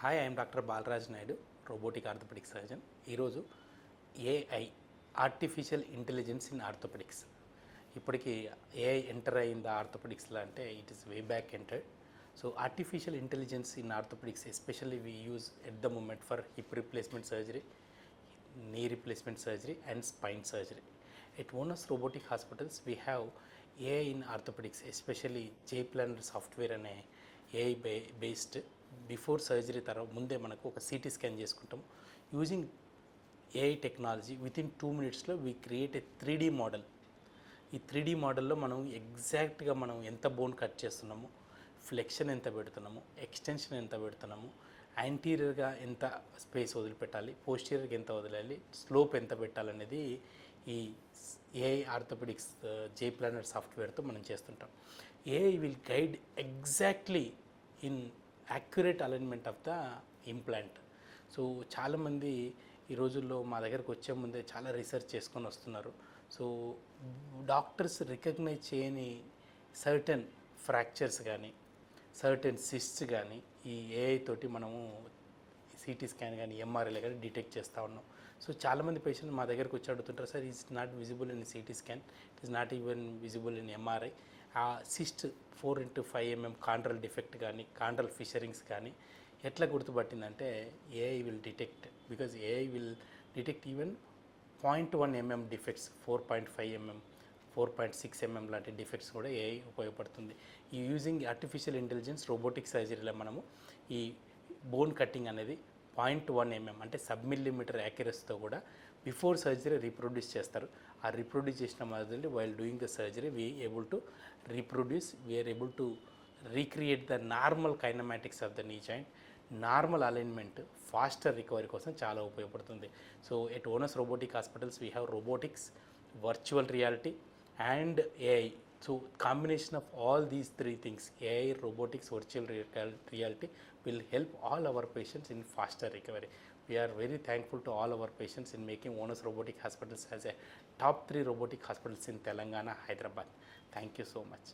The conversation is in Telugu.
Hi, I'm doctor Balaraj Naidu, robotic orthopedic surgeon. ఈరోజు AI, artificial intelligence in orthopedics. ఇప్పటికీ ఏఐ ఎంటర్ అయిందా ఆర్థోపెడిక్స్లో అంటే it is way back entered. So artificial intelligence in orthopedics especially we use at the moment for hip replacement surgery, knee replacement surgery and spine surgery. At Onus Robotic Hospitals, we have AI in orthopedics, especially J-Planner software అనే AI based బిఫోర్ సర్జరీ తర్వాత ముందే మనకు ఒక సిటీ స్కాన్ చేసుకుంటాం. యూజింగ్ ఏఐ టెక్నాలజీ వితిన్ 2 minutesలో we create a 3D model. ఈ 3D మోడల్లో మనం ఎగ్జాక్ట్గా మనం ఎంత బోన్ కట్ చేస్తున్నాము, ఫ్లెక్షన్ ఎంత పెడుతున్నాము, ఎక్స్టెన్షన్ ఎంత పెడుతున్నాము, యాంటీరియర్గా ఎంత స్పేస్ వదిలిపెట్టాలి, పోస్టీరియర్గా ఎంత వదిలేయాలి, స్లోప్ ఎంత పెట్టాలనేది ఈ ఏఐ ఆర్థోపెడిక్స్ J-Planner సాఫ్ట్వేర్తో మనం చేస్తుంటాం. AI will guide exactly in accurate alignment of the implant. So చాలామంది ఈ రోజుల్లో మా దగ్గరకు వచ్చే ముందే చాలా రీసెర్చ్ చేసుకొని వస్తున్నారు. సో డాక్టర్స్ రికగ్నైజ్ చేయని సర్టెన్ ఫ్రాక్చర్స్ కానీ, సర్టెన్ సిస్ట్స్ కానీ ఈ ఏఐ తోటి మనము సిటీ స్కాన్ కానీ ఎంఆర్ఐలో కానీ డిటెక్ట్ చేస్తూ ఉన్నాం. సో చాలామంది పేషెంట్ మా దగ్గరకు వచ్చి అడుగుతుంటారు, sir is not visible in CT scan, it is not even visible in MRI. ఆ cyst 4x5 mm chondral defect కానీ, కాండ్రల్ ఫిషరింగ్స్ కానీ ఎట్లా గుర్తుపట్టిందంటే AI will detect, because AI will detect even 0.1 mm defects, 4.5 mm, 4.6 mm లాంటి డిఫెక్ట్స్ కూడా ఏఐ ఉపయోగపడుతుంది. ఈ యూజింగ్ ఆర్టిఫిషియల్ ఇంటెలిజెన్స్ రోబోటిక్ సర్జరీలో మనము ఈ బోన్ కట్టింగ్ అనేది 0.1 mm అంటే సబ్-మిల్లీమీటర్ యాక్యురసీతో కూడా బిఫోర్ సర్జరీ రీప్రొడ్యూస్ చేస్తారు. ఆ రీప్రొడ్యూస్ చేసిన మొదలు while doing the surgery we able to reproduce, we are able to recreate the normal kinematics of the knee joint. Normal alignment, faster recovery కోసం చాలా ఉపయోగపడుతుంది. So at Onus robotic hospitals we have robotics, virtual reality and AI. So combination of all these three things, AI, robotics, virtual reality will help all our patients in faster recovery. We are very thankful to all our patients in making Onus Robotic Hospitals as a top 3 robotic hospitals in Telangana, Hyderabad. Thank you so much.